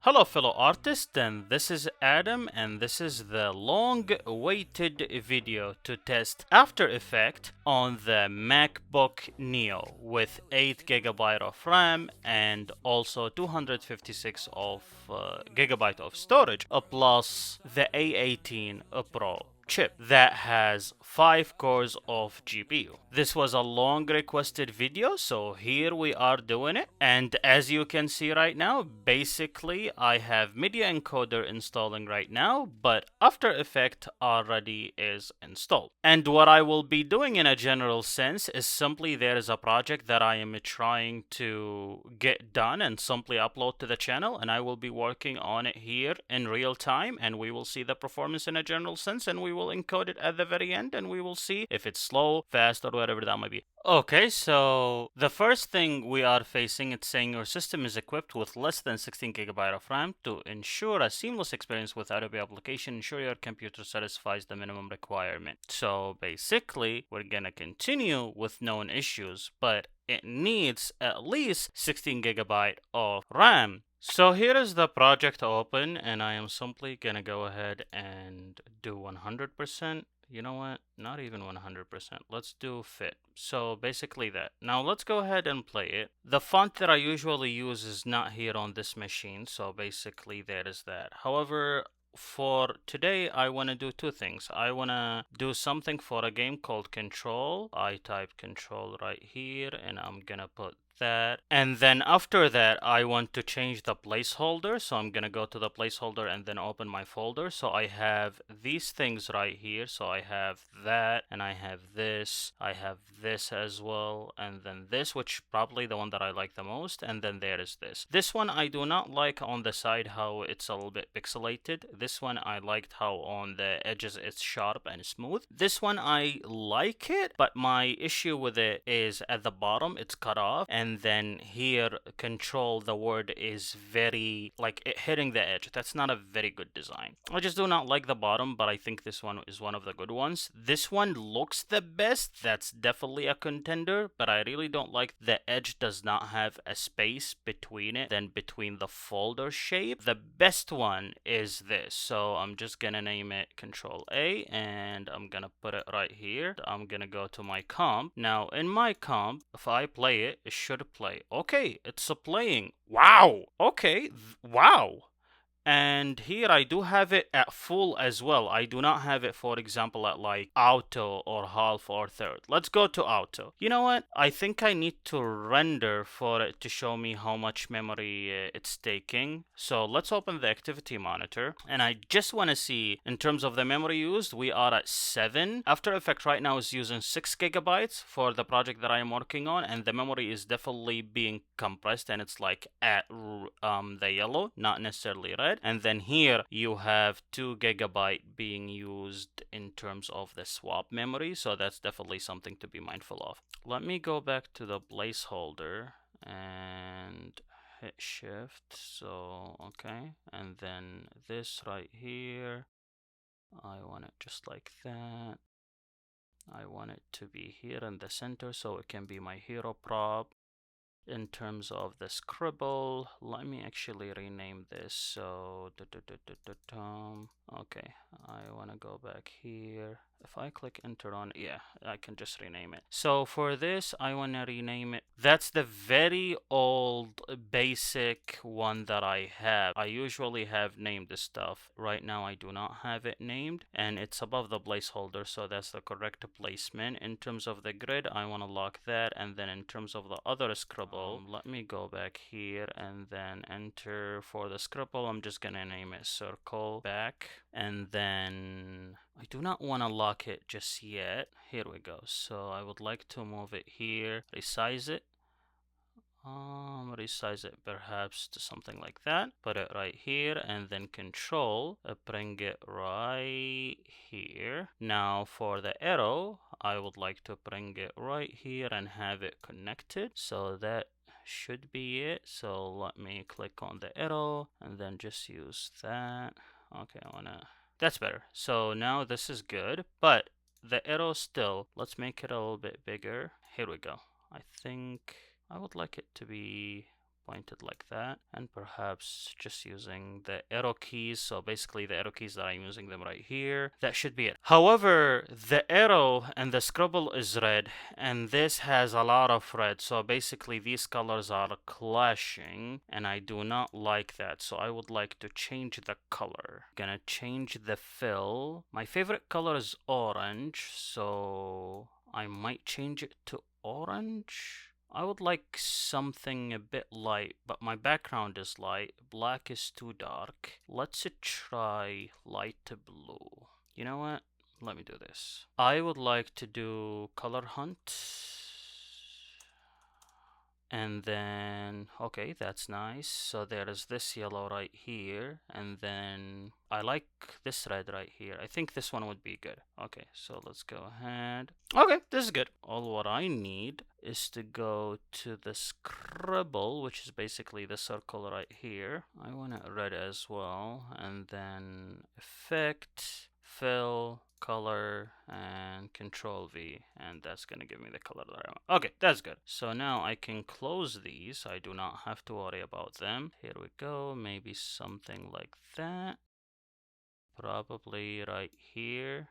Hello fellow artists, and this is Adam, and this is the long-awaited video to test After Effects on the MacBook Neo with 8 GB of RAM and also 256 of gigabyte of storage, plus the A18 Pro chip that has 5 cores of GPU. This was a long requested video, so here we are doing it. And as you can see right now, basically I have media encoder installing right now, but After Effects already is installed. And what I will be doing in a general sense is simply there is a project that I am trying to get done and simply upload to the channel, and I will be working on it here in real time, and we will see the performance in a general sense, and we will encode it at the very end, and we will see if it's slow, fast, or whatever that might be. Okay, so the first thing we are facing, it's saying your system is equipped with less than 16 GB of RAM to ensure a seamless experience with Adobe application. Ensure your computer satisfies the minimum requirement. So basically, we're gonna continue with known issues, but it needs at least 16 GB of RAM. So here is the project open, and I am simply gonna go ahead and do 100%. You know what? Not even 100%. Let's do fit. So basically that. Now let's go ahead and play it. The font that I usually use is not here on this machine, so basically there is that. However, for today, I want to do two things. I want to do something for a game called Control. I type Control right here, and I'm gonna put that. And then after that, I want to change the placeholder. So I'm gonna go to the placeholder and then open my folder. So I have these things right here. So I have that, and I have this as well, and then this, which probably the one that I like the most, and then there is this. This one I do not like on the side how it's a little bit pixelated. This one I liked how on the edges it's sharp and smooth. This one I like it, but my issue with it is at the bottom it's cut off, and then here Control, the word is very like it hitting the edge. That's not a very good design. I just do not like the bottom, but I think this one is one of the good ones. This one looks the best. That's definitely a contender, but I really don't like the edge does not have a space between it, then between the folder shape. The best one is this, so I'm just gonna name it Control A, and I'm gonna put it right here. I'm gonna go to my comp. Now in my comp, if I play it, it should play. Okay, it's playing. Wow. Okay, wow. And here I do have it at full as well. I do not have it, for example, at like auto or half or third. Let's go to auto. You know what? I think I need to render for it to show me how much memory it's taking. So let's open the activity monitor. And I just want to see, in terms of the memory used, we are at 7. After Effects right now is using 6 gigabytes for the project that I am working on. And the memory is definitely being compressed, and it's like at the yellow, not necessarily red. And then here you have 2 GB being used in terms of the swap memory, so that's definitely something to be mindful of. Let me go back to the placeholder and hit shift. So okay, and then this right here, I want it just like that. I want it to be here in the center so it can be my hero prop. In terms of the scribble, let me actually rename this. So okay, I want to go back here. If I click enter on, yeah, I can just rename it. So for this, I want to rename it. That's the very old basic one that I have. I usually have named this stuff. Right now I do not have it named, and it's above the placeholder, so that's the correct placement. In terms of the grid, I want to lock that, and then in terms of the other scribble, let me go back here and then enter for the scribble. I'm just gonna name it circle back, and then I do not want to lock it just yet. Here we go. So I would like to move it here, resize it. Resize it perhaps to something like that. Put it right here, and then Control, bring it right here. Now for the arrow, I would like to bring it right here and have it connected. So that should be it. So let me click on the arrow and then just use that. Okay, that's better. So now this is good, but the arrow still, let's make it a little bit bigger. Here we go. I think I would like it to be pointed like that, and perhaps just using the arrow keys. So basically the arrow keys that I'm using them right here, that should be it. However, the arrow and the scribble is red, and this has a lot of red, so basically these colors are clashing, and I do not like that. So I would like to change the color. Gonna change the fill. My favorite color is orange, so I might change it to orange. I would like something a bit light, but my background is light. Black is too dark. Let's try light blue. You know what? Let me do this. I would like to do color hunt. And then, okay, that's nice. So there is this yellow right here, and then I like this red right here. I think this one would be good. Okay, so let's go ahead. Okay, this is good. All what I need is to go to the scribble, which is basically the circle right here. I want it red as well, and then effect, fill, color, and control V, and that's gonna give me the color that I want. Okay, that's good. So now I can close these. I do not have to worry about them. Here we go. Maybe something like that. Probably right here.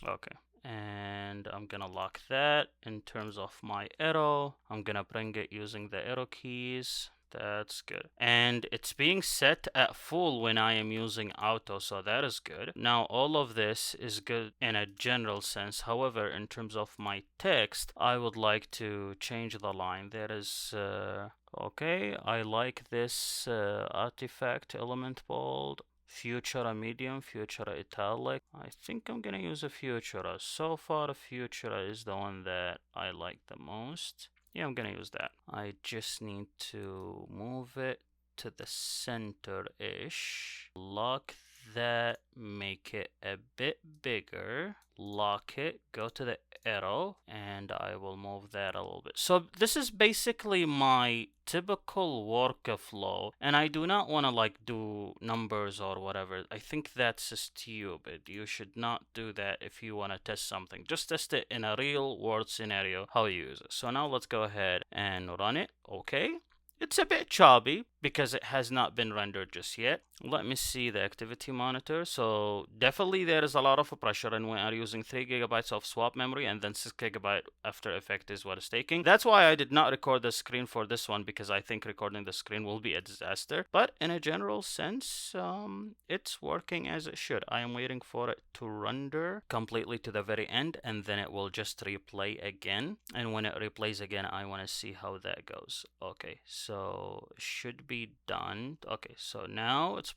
Okay, and I'm gonna lock that. In terms of my arrow, I'm gonna bring it using the arrow keys. That's good. And it's being set at full when I am using auto, so that is good. Now all of this is good in a general sense. However, in terms of my text, I would like to change the line. There is okay, I like this artifact element bold. Futura medium, Futura italic. I think I'm gonna use a Futura. So far, Futura is the one that I like the most. Yeah, I'm gonna use that. I just need to move it to the center-ish. Lock that, make it a bit bigger. Lock it, go to the arrow, and I will move that a little bit. So this is basically my typical workflow, and I do not want to like do numbers or whatever. I think that's stupid. You should not do that if you want to test something. Just test it in a real world scenario how you use it. So now let's go ahead and run it. Okay. It's a bit choppy because it has not been rendered just yet. Let me see the activity monitor. So definitely there is a lot of pressure, and we are using 3 gigabytes of swap memory, and then 6 gigabyte After Effects is what it's taking. That's why I did not record the screen for this one, because I think recording the screen will be a disaster. But in a general sense, it's working as it should. I am waiting for it to render completely to the very end, and then it will just replay again. And when it replays again, I want to see how that goes. Okay, so should be done. Okay, so now it's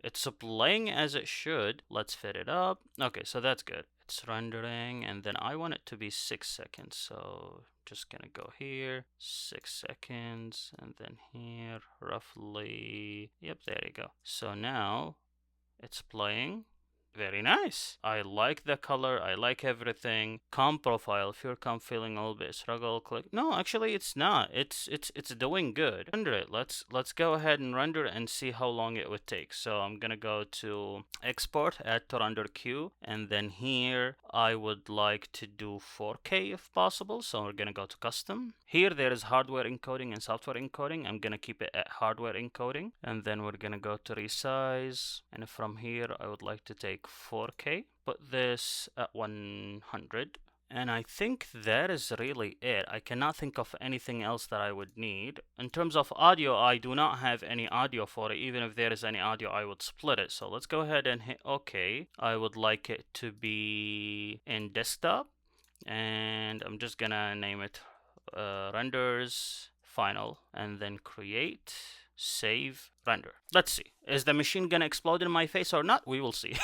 it's playing as it should. Let's fit it up. Okay, so that's good. It's rendering, and then I want it to be 6 seconds. So just gonna go here, 6 seconds, and then here roughly. Yep, there you go. So now it's playing. Very nice. I like the color. I like everything. Comp profile. If you're feeling a little bit struggle, click. No, actually, it's not. It's doing good. Render it. Let's go ahead and render and see how long it would take. So I'm gonna go to export, add to render queue, and then here I would like to do 4K if possible. So we're gonna go to custom. Here there is hardware encoding and software encoding. I'm gonna keep it at hardware encoding, and then we're gonna go to resize, and from here I would like to take 4K, put this at 100, and I think that is really it. I cannot think of anything else that I would need. In terms of audio, I do not have any audio for it. Even if there is any audio, I would split it. So let's go ahead and hit OK. I would like it to be in desktop, and I'm just gonna name it renders final, and then create, save, render. Let's see. Is the machine gonna explode in my face or not? We will see.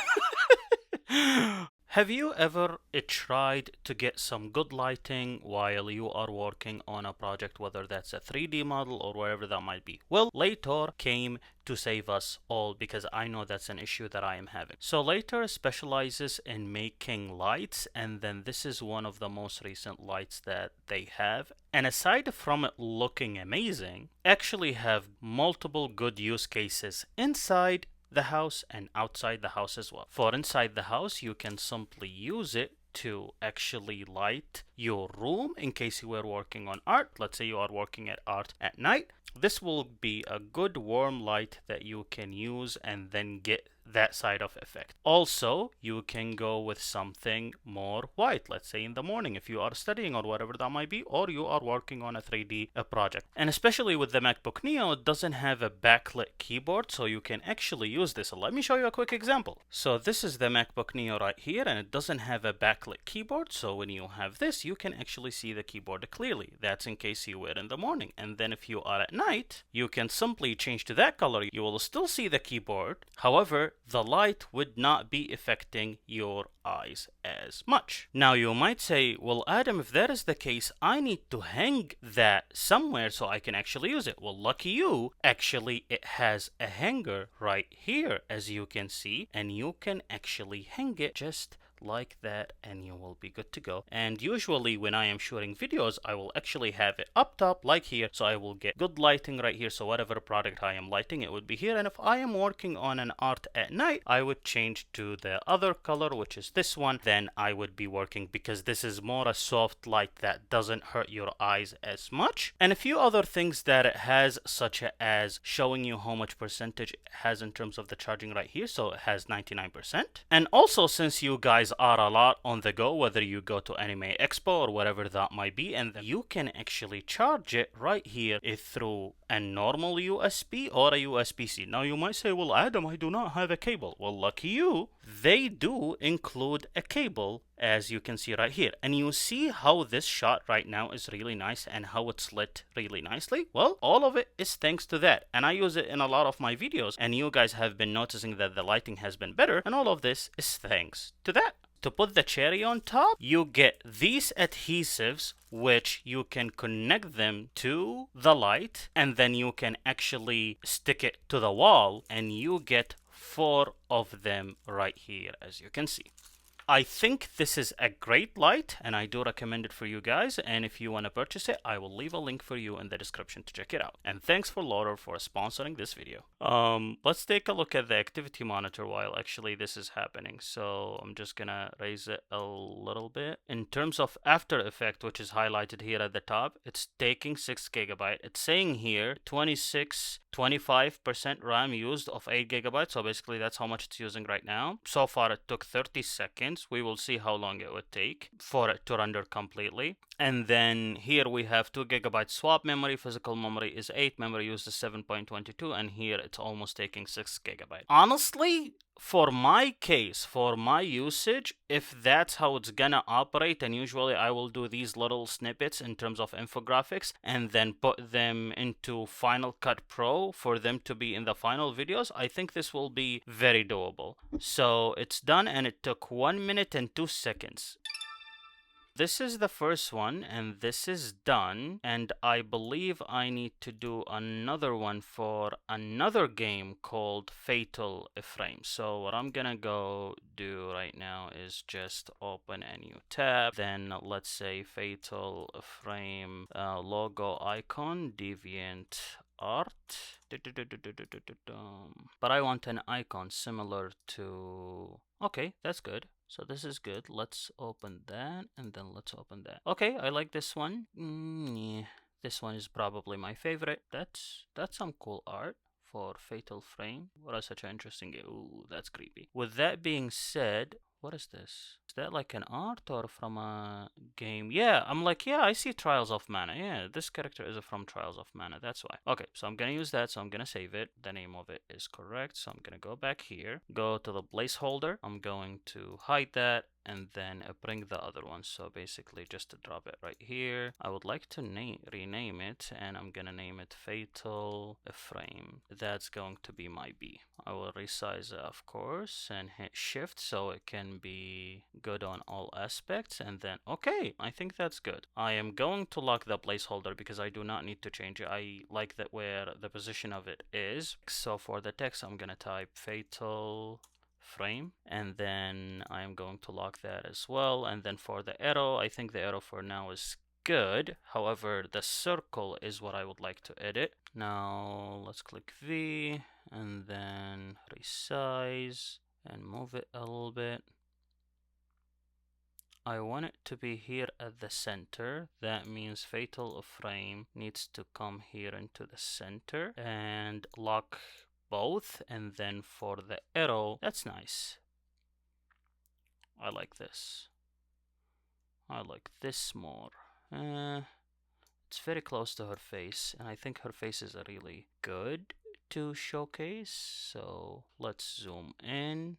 Have you ever tried to get some good lighting while you are working on a project, whether that's a 3D model or wherever that might be? Well, Later came to save us all, because I know that's an issue that I am having. So Later specializes in making lights, and then this is one of the most recent lights that they have. And aside from it looking amazing, actually have multiple good use cases inside the house and outside the house as well. For inside the house, you can simply use it to actually light your room in case you were working on art. Let's say you are working at art at night. This will be a good warm light that you can use and then get that side of effect. Also, you can go with something more white, let's say in the morning if you are studying or whatever that might be, or you are working on a 3D project. And especially with the MacBook Neo, it doesn't have a backlit keyboard, so you can actually use this. So let me show you a quick example. So this is the MacBook Neo right here, and it doesn't have a backlit keyboard, so when you have this, you can actually see the keyboard clearly. That's in case you were in the morning. And then if you are at night, you can simply change to that color. You will still see the keyboard. However, the light would not be affecting your eyes as much. Now you might say, well, Adam, if that is the case, I need to hang that somewhere so I can actually use it. Well, lucky you, actually it has a hanger right here, as you can see, and you can actually hang it just like that and you will be good to go. And usually when I am shooting videos, I will actually have it up top like here, so I will get good lighting right here. So whatever product I am lighting, it would be here. And if I am working on an art at night, I would change to the other color, which is this one. Then I would be working, because this is more a soft light that doesn't hurt your eyes as much. And a few other things that it has, such as showing you how much percentage it has in terms of the charging right here. So it has 99%. And also, since you guys are a lot on the go, whether you go to Anime Expo or whatever that might be, and you can actually charge it right here through a normal USB or a USB-C. Now you might say, well, Adam, I do not have a cable. Well, lucky you, they do include a cable, as you can see right here. And you see how this shot right now is really nice and how it's lit really nicely? Well, all of it is thanks to that. And I use it in a lot of my videos, and you guys have been noticing that the lighting has been better, and all of this is thanks to that. To put the cherry on top, you get these adhesives, which you can connect them to the light, and then you can actually stick it to the wall, and you get 4 of them right here, as you can see. I think this is a great light, and I do recommend it for you guys. And if you want to purchase it, I will leave a link for you in the description to check it out. And thanks for Lauder for sponsoring this video. Let's take a look at the activity monitor while actually this is happening. So I'm just gonna raise it a little bit. In terms of After Effects, which is highlighted here at the top, it's taking 6 GB. It's saying here 25% RAM used of 8 GB. So basically that's how much it's using right now. So far it took 30 seconds. We will see how long it would take for it to render completely. And then here we have 2 GB swap memory, physical memory is 8, memory used is 7.22, and here it's almost taking 6 GB. Honestly, for my case, for my usage, if that's how it's gonna operate, and usually I will do these little snippets in terms of infographics and then put them into Final Cut Pro for them to be in the final videos, I think this will be very doable. So it's done, and it took 1 minute and 2 seconds. This is the first one, and this is done, and I believe I need to do another one for another game called Fatal Frame. So what I'm gonna go do right now is just open a new tab, then let's say Fatal Frame logo icon, deviant art. But I want an icon similar to... Okay, that's good. So this is good. Let's open that, and then let's open that. Okay, I like this one. Yeah. This one is probably my favorite. That's some cool art for Fatal Frame. What is such an interesting game? Ooh, that's creepy. With that being said, what is this? Is that like an art or from a game? Yeah, I'm like, yeah, I see Trials of Mana. Yeah, this character is from Trials of Mana. That's why. Okay, so I'm gonna use that. So I'm gonna save it. The name of it is correct. So I'm gonna go back here, go to the placeholder. I'm going to hide that, and then bring the other one. So basically just to drop it right here. I would like to rename it, and I'm gonna name it Fatal Frame. That's going to be my B. I will resize it, of course, and hit shift so it can be good on all aspects. And then, okay, I think that's good. I am going to lock the placeholder because I do not need to change it. I like that where the position of it is. So for the text, I'm gonna type Fatal Frame, and then I'm going to lock that as well. And then for the arrow, I think the arrow for now is good. However, the circle is what I would like to edit. Now let's click V, and then resize and move it a little bit. I want it to be here at the center. That means fatal frame needs to come here into the center and lock both. And then for the arrow, that's nice. I like this. I like this more. It's very close to her face, and I think her face is really good to showcase. So let's zoom in.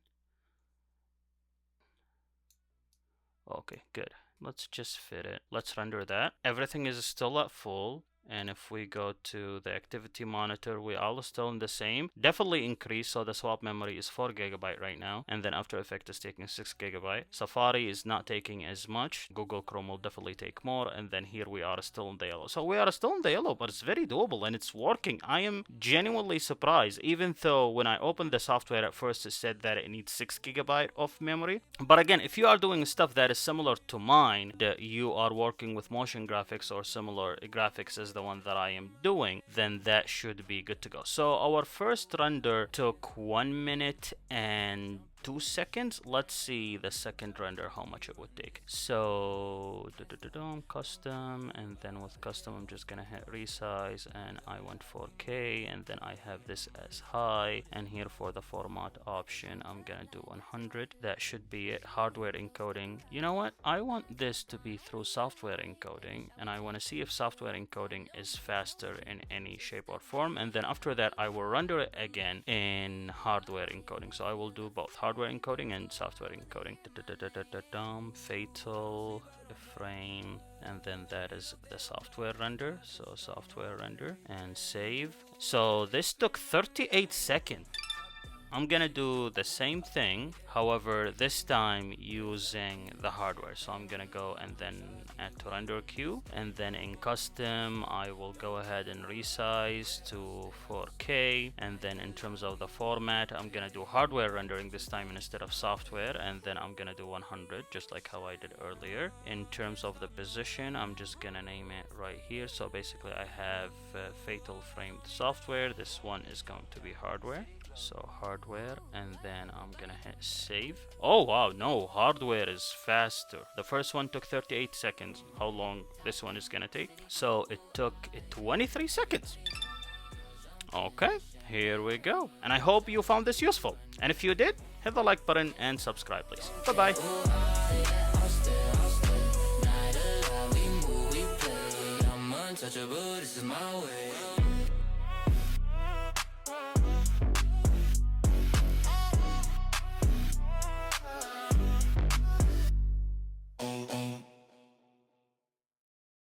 Okay, good. Let's just fit it. Let's render that. Everything is still at full. And if we go to the activity monitor, we all still in the same. Definitely increase, so the swap memory is 4 GB right now. And then After Effects is taking 6 GB. Safari is not taking as much. Google Chrome will definitely take more. And then here we are still in the yellow. So we are still in the yellow, but it's very doable and it's working. I am genuinely surprised, even though when I opened the software at first, it said that it needs 6 GB of memory. But again, if you are doing stuff that is similar to mine, that you are working with motion graphics or similar graphics as the one that I am doing, then that should be good to go. So our first render took 1 minute and 2 seconds. Let's see the second render, how much it would take. So custom, and then with custom I'm just gonna hit resize, and I want 4K, and then I have this as high, and here for the format option I'm gonna do 100. That should be it. Hardware encoding, you know what, I want this to be through software encoding, and I want to see if software encoding is faster in any shape or form, and then after that I will render it again in hardware encoding. So I will do both hardware encoding and software encoding. Fatal frame, and then that is the software render. So software render and save. So this took 38 seconds. I'm gonna do the same thing, however this time using the hardware. So I'm gonna go and then add to render queue, and then in custom I will go ahead and resize to 4K, and then in terms of the format I'm gonna do hardware rendering this time instead of software, and then I'm gonna do 100 just like how I did earlier. In terms of the position, I'm just gonna name it right here. So basically I have fatal framed software, this one is going to be hardware. So hardware, and then I'm gonna hit save. Oh wow, no, hardware is faster. The first one took 38 seconds. How long this one is gonna take? So it took 23 seconds. Okay, here we go. And I hope you found this useful. And if you did, hit the like button and subscribe please. Bye bye.